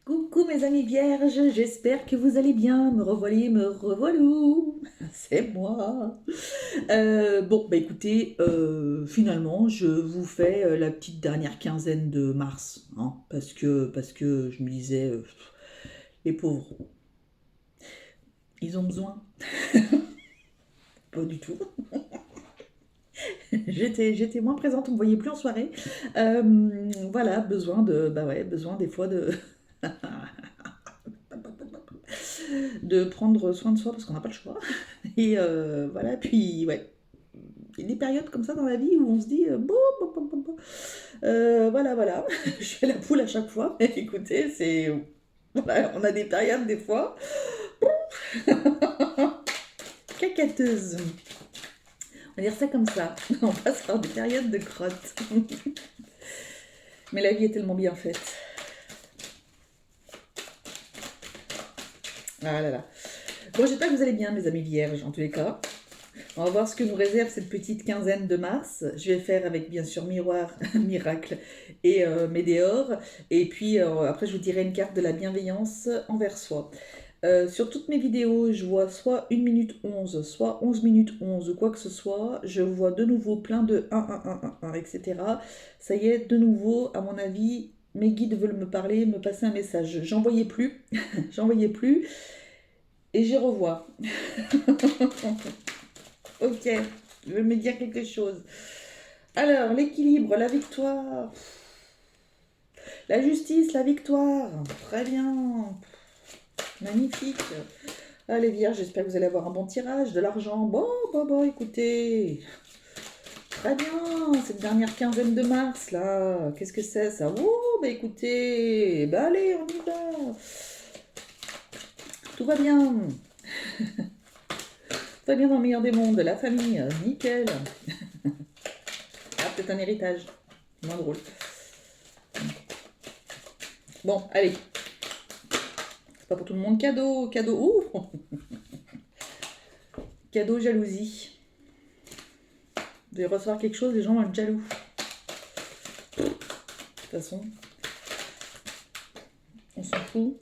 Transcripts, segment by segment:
Coucou mes amis vierges, j'espère que vous allez bien. Me revoilà, me revoilou, c'est moi. Bon, bah écoutez, finalement, je vous fais la petite dernière quinzaine de mars, hein, parce que je me disais, les pauvres, ils ont besoin. Pas du tout. J'étais moins présente, on me voyait plus en soirée. Voilà, bah ouais, besoin des fois de prendre soin de soi parce qu'on n'a pas le choix. Et voilà, puis ouais, il y a des périodes comme ça dans la vie où on se dit bon, bon, bon, bon, bon. Voilà, voilà, je fais la poule à chaque fois. Mais écoutez, c'est. Voilà, on a des périodes des fois cacateuses. On va dire ça comme ça. On passe par des périodes de crotte. Mais la vie est tellement bien faite. Ah là là. Bon, j'espère que vous allez bien, mes amis vierges, en tous les cas. On va voir ce que nous réserve cette petite quinzaine de mars. Je vais faire avec bien sûr Miroir, Miracle et Médéor. Et puis après, je vous dirai une carte de la bienveillance envers soi. Sur toutes mes vidéos, je vois soit 1 minute 11, soit 11 minutes 11 ou quoi que ce soit. Je vois de nouveau plein de 1, 1, 1, 1, 1, etc. Ça y est, de nouveau, à mon avis, mes guides veulent me parler, me passer un message. J'en voyais plus, j'en voyais plus, et j'y revois. Ok, je vais me dire quelque chose. Alors, l'équilibre, la victoire, la justice, la victoire. Très bien, magnifique. Allez, vierge, j'espère que vous allez avoir un bon tirage, de l'argent. Bon, bon, bon, écoutez. Très bien, cette dernière quinzaine de mars, là. Qu'est-ce que c'est, ça? Oh, bah écoutez. Bah allez, on y va. Tout va bien. Tout va bien dans le meilleur des mondes. La famille, nickel. Ah, peut-être un héritage. Moins drôle. Bon, allez. C'est pas pour tout le monde. Cadeau, cadeau. Ouh. Cadeau, jalousie. Vous allez recevoir quelque chose, les gens vont être jaloux. De toute façon, on s'en fout.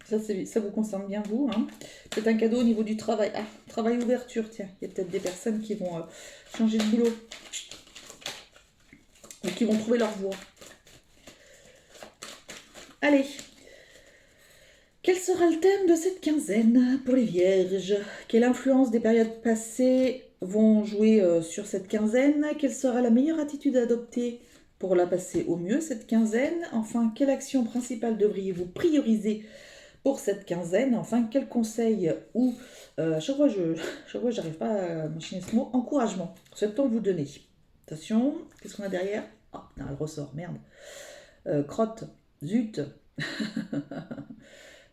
Ça vous concerne bien, vous. Hein. C'est un cadeau au niveau du travail. Ah, travail ouverture, tiens. Il y a peut-être des personnes qui vont changer de boulot. Ou qui vont trouver leur voie. Allez. Quel sera le thème de cette quinzaine pour les vierges? Quelle influence des périodes passées vont jouer sur cette quinzaine? Quelle sera la meilleure attitude à adopter pour la passer au mieux cette quinzaine? Enfin, quelle action principale devriez-vous prioriser pour cette quinzaine? Enfin, quel conseil ou à chaque fois j'arrive pas à machiner ce mot, encouragement souhaite-t-on vous donner? Attention, qu'est-ce qu'on a derrière? Oh putain, elle ressort, merde. Crotte, zut.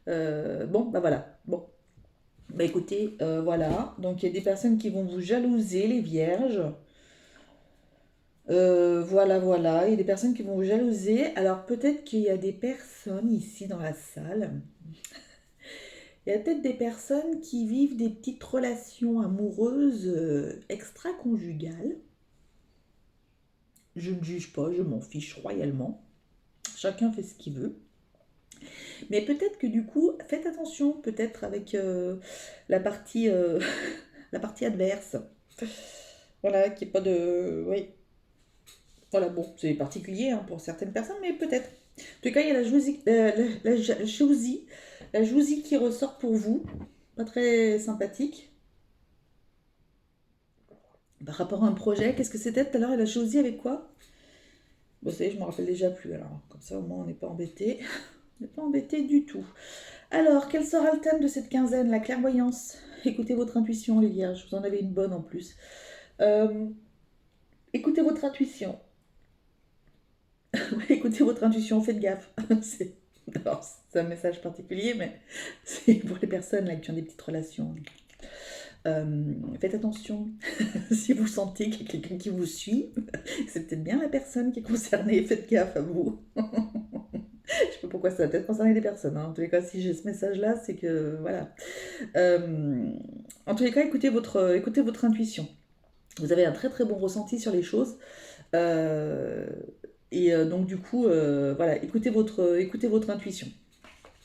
Bon, bah voilà. Bon, bah écoutez, voilà. Donc il y a des personnes qui vont vous jalouser, les vierges. Voilà, voilà. Il y a des personnes qui vont vous jalouser. Alors peut-être qu'il y a des personnes ici dans la salle. Il y a peut-être des personnes qui vivent des petites relations amoureuses extra-conjugales. Je ne juge pas, je m'en fiche royalement. Chacun fait ce qu'il veut. Mais peut-être que du coup, faites attention, peut-être avec la partie, la partie adverse. Voilà, qu'il n'y ait pas de. Oui. Voilà, bon, c'est particulier hein, pour certaines personnes, mais peut-être. En tout cas, il y a la jalousie, la jalousie qui ressort pour vous. Pas très sympathique. Par rapport à un projet, qu'est-ce que c'était tout à l'heure? La jalousie avec quoi? Bon, ça y est, je me rappelle déjà plus. Alors, comme ça, au moins, on n'est pas embêté. On n'est pas embêté du tout. Alors, quel sera le thème de cette quinzaine? La clairvoyance. Écoutez votre intuition, les vierges. Vous en avez une bonne en plus. Euh, écoutez votre intuition. Écoutez votre intuition, faites gaffe. c'est... Alors, c'est un message particulier, mais c'est pour les personnes là, qui ont des petites relations. Faites attention. Si vous sentez qu'il y a quelqu'un qui vous suit, c'est peut-être bien la personne qui est concernée. Faites gaffe à vous. Je sais pas pourquoi ça va peut-être concerner des personnes. Hein. En tous les cas, si j'ai ce message-là, c'est que voilà. En tous les cas, écoutez votre intuition. Vous avez un très très bon ressenti sur les choses. Euh, et donc du coup, voilà, écoutez votre intuition.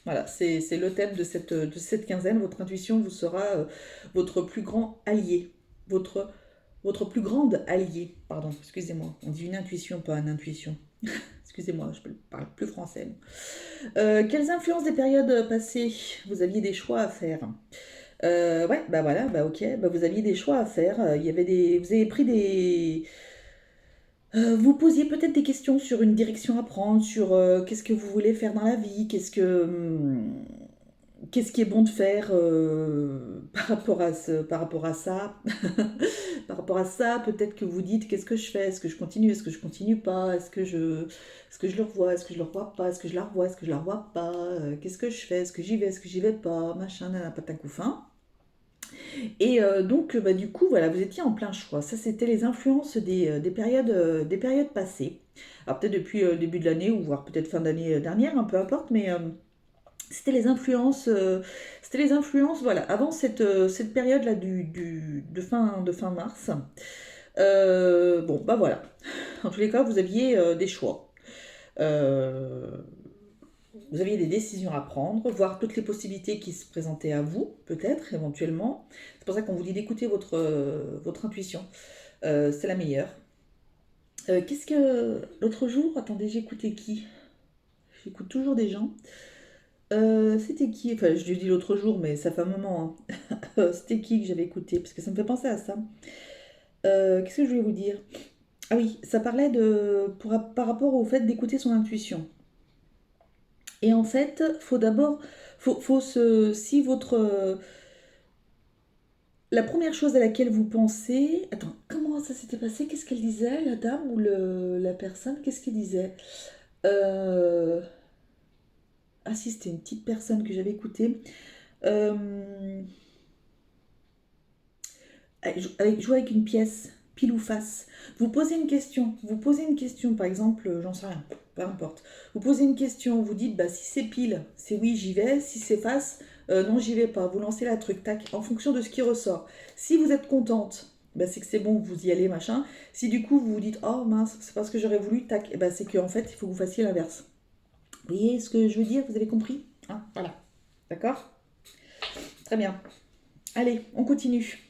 Voilà, c'est le thème de cette quinzaine. Votre intuition vous sera votre plus grand allié. Votre, votre plus grande alliée. Pardon, excusez-moi. On dit une intuition, pas une intuition. Excusez-moi, je parle plus français. Quelles influences des périodes passées vous aviez des choix à faire? Ouais, bah voilà, bah ok, bah vous aviez des choix à faire. Il y avait vous avez pris des, vous posiez peut-être des questions sur une direction à prendre, sur qu'est-ce que vous voulez faire dans la vie, qu'est-ce qui est bon de faire par rapport à ça. Par rapport à ça, peut-être que vous dites qu'est-ce que je fais, est-ce que je continue pas, est-ce que je le revois, est-ce que je le revois pas, est-ce que je la revois, est-ce que je la revois pas, qu'est-ce que je fais, est-ce que j'y vais pas, machin, nana, patin couffin. Et donc, bah, du coup, voilà, vous étiez en plein choix. Ça, c'était les influences des périodes passées. Alors, peut-être depuis le début de l'année, ou voire peut-être fin d'année dernière, hein, peu importe, mais c'était c'était les influences, voilà, avant cette période-là de fin mars. Bon, bah voilà. En tous les cas, vous aviez des choix. Euh, Vous aviez des décisions à prendre, voir toutes les possibilités qui se présentaient à vous, peut-être, éventuellement. C'est pour ça qu'on vous dit d'écouter votre intuition. C'est la meilleure. Qu'est-ce que... L'autre jour, attendez, j'écoutais qui? J'écoute toujours des gens. C'était qui? Enfin, je lui dis l'autre jour, mais ça fait un moment, hein. C'était qui que j'avais écouté? Parce que ça me fait penser à ça. Qu'est-ce que je voulais vous dire? Ah oui, ça parlait par rapport au fait d'écouter son intuition. Et en fait, faut d'abord, si la première chose à laquelle vous pensez, attends, comment ça s'était passé? Qu'est-ce qu'elle disait, la dame ou la personne? Qu'est-ce qu'elle disait? Euh, Ah si, c'était une petite personne que j'avais écoutée. Euh, Jouer avec une pièce, pile ou face. Vous posez une question, par exemple, j'en sais rien, peu importe. Vous posez une question, vous dites, bah si c'est pile, c'est oui, j'y vais. Si c'est face, non, j'y vais pas. Vous lancez la truc, tac, en fonction de ce qui ressort. Si vous êtes contente, bah, c'est que c'est bon, vous y allez, machin. Si du coup vous vous dites, oh mince, c'est pas ce que j'aurais voulu, tac, et bah, c'est qu'en fait, il faut que vous fassiez l'inverse. Vous voyez ce que je veux dire? Vous avez compris? Hein, voilà. D'accord? Très bien. Allez, on continue.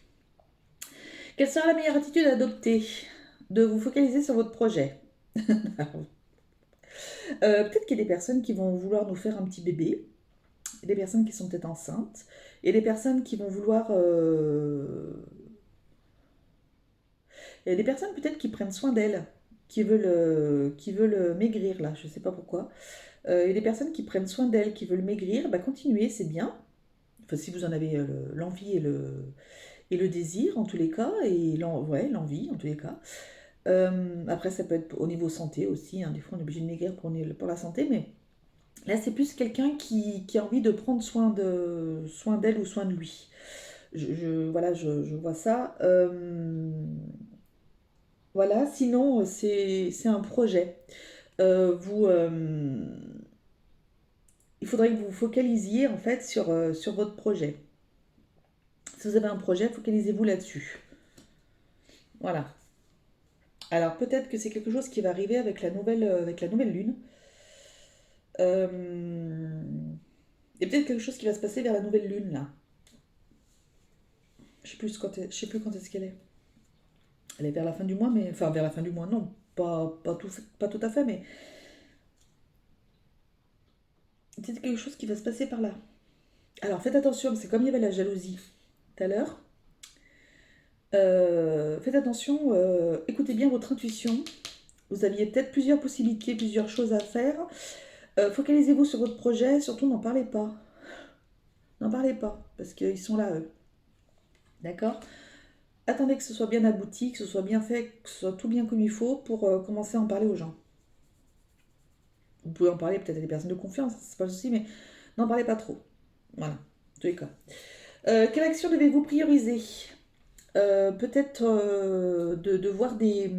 Quelle sera la meilleure attitude à adopter? De vous focaliser sur votre projet. Peut-être qu'il y a des personnes qui vont vouloir nous faire un petit bébé, des personnes qui sont peut-être enceintes, et des personnes qui vont vouloir... Il y a des personnes peut-être qui prennent soin d'elles, qui veulent maigrir là, je ne sais pas pourquoi. Il y a des personnes qui prennent soin d'elles, qui veulent maigrir, bah continuez, c'est bien. Enfin, si vous en avez l'envie et le désir en tous les cas, et ouais, l'envie en tous les cas. Après, ça peut être au niveau santé aussi, hein. Des fois on est obligé de maigrir pour la santé, mais là c'est plus quelqu'un qui a envie de prendre soin d'elle ou soin de lui. Voilà, je vois ça. Voilà, sinon c'est un projet. Vous, il faudrait que vous vous focalisiez en fait sur votre projet. Si vous avez un projet, focalisez-vous là-dessus. Voilà. Alors peut-être que c'est quelque chose qui va arriver avec la nouvelle lune. Euh, Il y a peut-être quelque chose qui va se passer vers la nouvelle lune là. Je sais plus quand est-ce qu'elle est. Elle est vers la fin du mois, mais enfin vers la fin du mois, non, pas tout à fait, mais c'est quelque chose qui va se passer par là. Alors faites attention, c'est comme il y avait la jalousie tout à l'heure. Faites attention, écoutez bien votre intuition. Vous aviez peut-être plusieurs possibilités, plusieurs choses à faire. Focalisez-vous sur votre projet, surtout n'en parlez pas. N'en parlez pas, parce qu'ils sont là, eux. D'accord? Attendez que ce soit bien abouti, que ce soit bien fait, que ce soit tout bien comme il faut pour commencer à en parler aux gens. Vous pouvez en parler peut-être à des personnes de confiance, c'est pas le souci, mais n'en parlez pas trop. Voilà, en tous les cas. Quelle action devez-vous prioriser? Peut-être de voir des...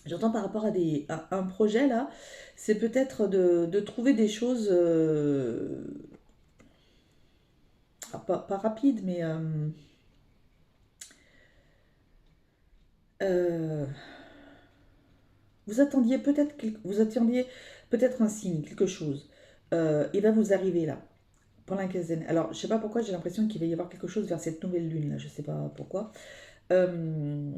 J'entends par rapport à un projet là, c'est peut-être de trouver des choses, pas rapides, mais euh, vous attendiez peut-être un signe, quelque chose. il va vous arriver là, pendant la quinzaine. Alors, je sais pas pourquoi, j'ai l'impression qu'il va y avoir quelque chose vers cette nouvelle lune là, je sais pas pourquoi. Euh,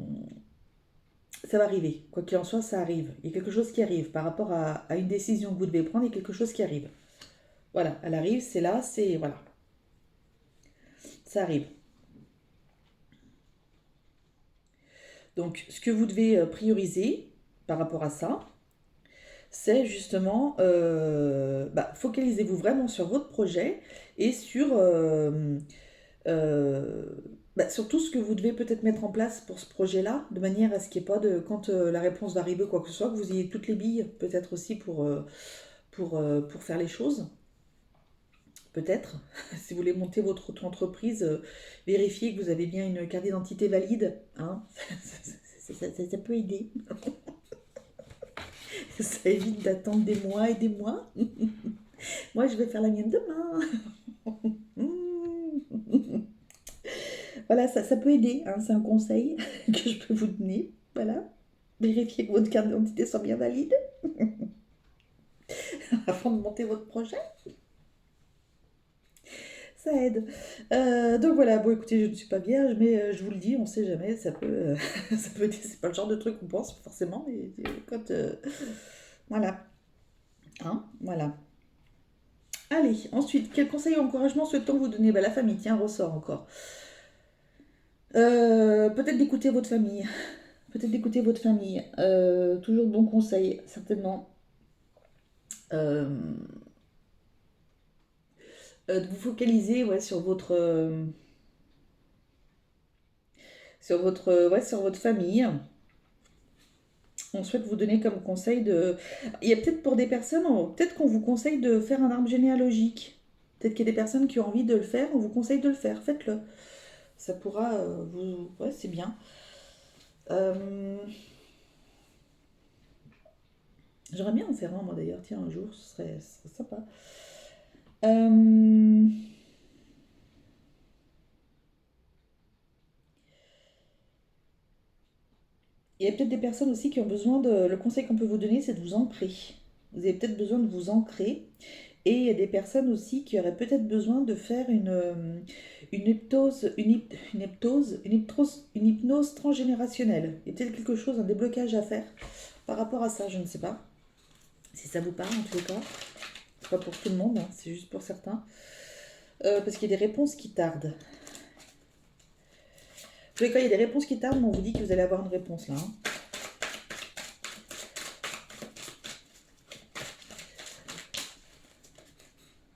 Ça va arriver, quoi qu'il en soit, ça arrive. Il y a quelque chose qui arrive par rapport à une décision que vous devez prendre, il y a quelque chose qui arrive. Voilà, elle arrive, c'est là, c'est... Voilà, ça arrive. Donc, ce que vous devez prioriser par rapport à ça, c'est justement, focalisez-vous vraiment sur votre projet et euh, sur tout ce que vous devez peut-être mettre en place pour ce projet-là, de manière à ce qu'il n'y ait pas de, quand la réponse va arriver, quoi que ce soit, que vous ayez toutes les billes, peut-être aussi pour faire les choses. Peut-être, si vous voulez monter votre auto-entreprise, vérifiez que vous avez bien une carte d'identité valide. Hein. Ça peut aider. Ça évite d'attendre des mois et des mois. Moi, je vais faire la mienne demain. Voilà, ça peut aider. Hein, c'est un conseil que je peux vous donner. Voilà. Vérifiez que votre carte d'identité soit bien valide avant de monter votre projet. Ça aide. Donc voilà, bon écoutez, je ne suis pas vierge, mais je vous le dis, on sait jamais, ça peut, ça peut être, c'est pas le genre de truc qu'on pense forcément, mais quand, voilà, hein, voilà. Allez, ensuite, quel conseil ou encouragement souhaitons vous donner? Bah, la famille, tiens, ressort encore. Peut-être d'écouter votre famille, peut-être d'écouter votre famille. Toujours de bons conseils, certainement. Euh, de vous focaliser ouais, sur votre famille. On souhaite vous donner comme conseil de... Il y a peut-être pour des personnes, peut-être qu'on vous conseille de faire un arbre généalogique. Peut-être qu'il y a des personnes qui ont envie de le faire, on vous conseille de le faire, faites-le. Ça pourra vous... Ouais, c'est bien. Euh, J'aimerais bien en faire un, moi d'ailleurs, tiens, un jour, ce serait sympa. Euh, Il y a peut-être des personnes aussi qui ont besoin de... Le conseil qu'on peut vous donner, c'est de vous ancrer. Vous avez peut-être besoin de vous ancrer. Et il y a des personnes aussi qui auraient peut-être besoin de faire une hypnose, une hypnose transgénérationnelle. Il y a peut-être quelque chose, un déblocage à faire par rapport à ça, je ne sais pas. Si ça vous parle en tous les cas. C'est pas pour tout le monde, hein, c'est juste pour certains. Parce qu'il y a des réponses qui tardent. En tous les cas, il y a des réponses qui tardent, mais on vous dit que vous allez avoir une réponse là. Hein.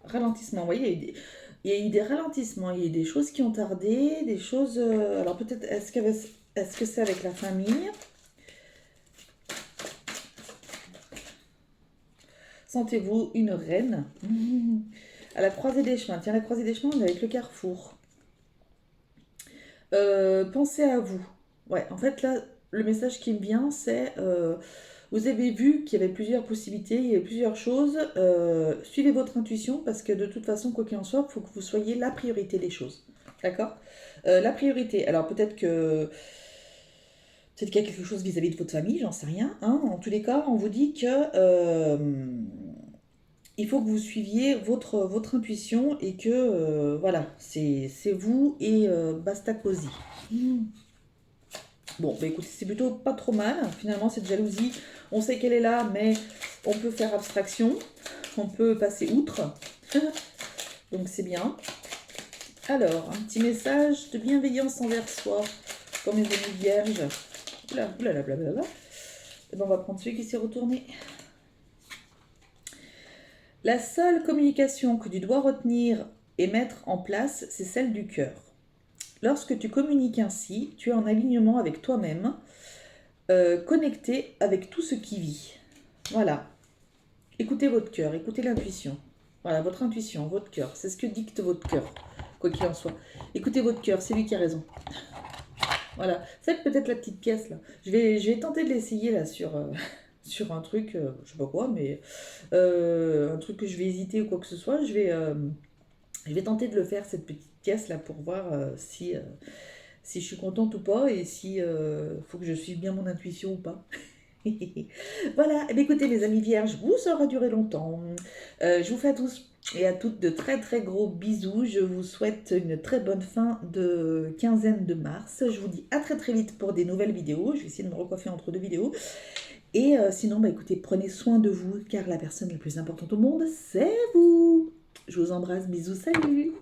Ralentissement, vous voyez, il y a eu des ralentissements, il y a eu des choses qui ont tardé, des choses... alors peut-être, est-ce que c'est avec la famille? Sentez-vous une reine à la croisée des chemins. Tiens, la croisée des chemins, on est avec le carrefour. Pensez à vous. Ouais, en fait, là, le message qui me vient, c'est... vous avez vu qu'il y avait plusieurs possibilités, il y avait plusieurs choses. Suivez votre intuition parce que de toute façon, quoi qu'il en soit, il faut que vous soyez la priorité des choses. D'accord. La priorité. Alors peut-être qu'il y a quelque chose vis-à-vis de votre famille, j'en sais rien. Hein. En tous les cas, on vous dit que il faut que vous suiviez votre intuition et que voilà, c'est vous et basta cosy. Bon, bah écoutez, c'est plutôt pas trop mal. Finalement, cette jalousie, on sait qu'elle est là, mais on peut faire abstraction. On peut passer outre. Donc c'est bien. Alors, un petit message de bienveillance envers soi, pour mes amis vierges. Oula, oula, blablabla. Et ben, on va prendre celui qui s'est retourné. La seule communication que tu dois retenir et mettre en place, c'est celle du cœur. Lorsque tu communiques ainsi, tu es en alignement avec toi-même, connecté avec tout ce qui vit. Voilà. Écoutez votre cœur, écoutez l'intuition. Voilà, votre intuition, votre cœur, c'est ce que dicte votre cœur, quoi qu'il en soit. Écoutez votre cœur, c'est lui qui a raison. Voilà, c'est peut-être la petite pièce là. Je vais tenter de l'essayer là sur un truc, je sais pas quoi, mais un truc que je vais hésiter ou quoi que ce soit. Je vais tenter de le faire cette petite pièce là pour voir si je suis contente ou pas et si faut que je suive bien mon intuition ou pas. Voilà, eh bien, écoutez mes amis vierges, vous, ça aura duré longtemps. Je vous fais à tous et à toutes de très très gros bisous. Je vous souhaite une très bonne fin de quinzaine de mars. Je vous dis à très très vite pour des nouvelles vidéos. Je vais essayer de me recoiffer entre deux vidéos. Et sinon, bah écoutez, prenez soin de vous car la personne la plus importante au monde, c'est vous. Je vous embrasse, bisous, salut!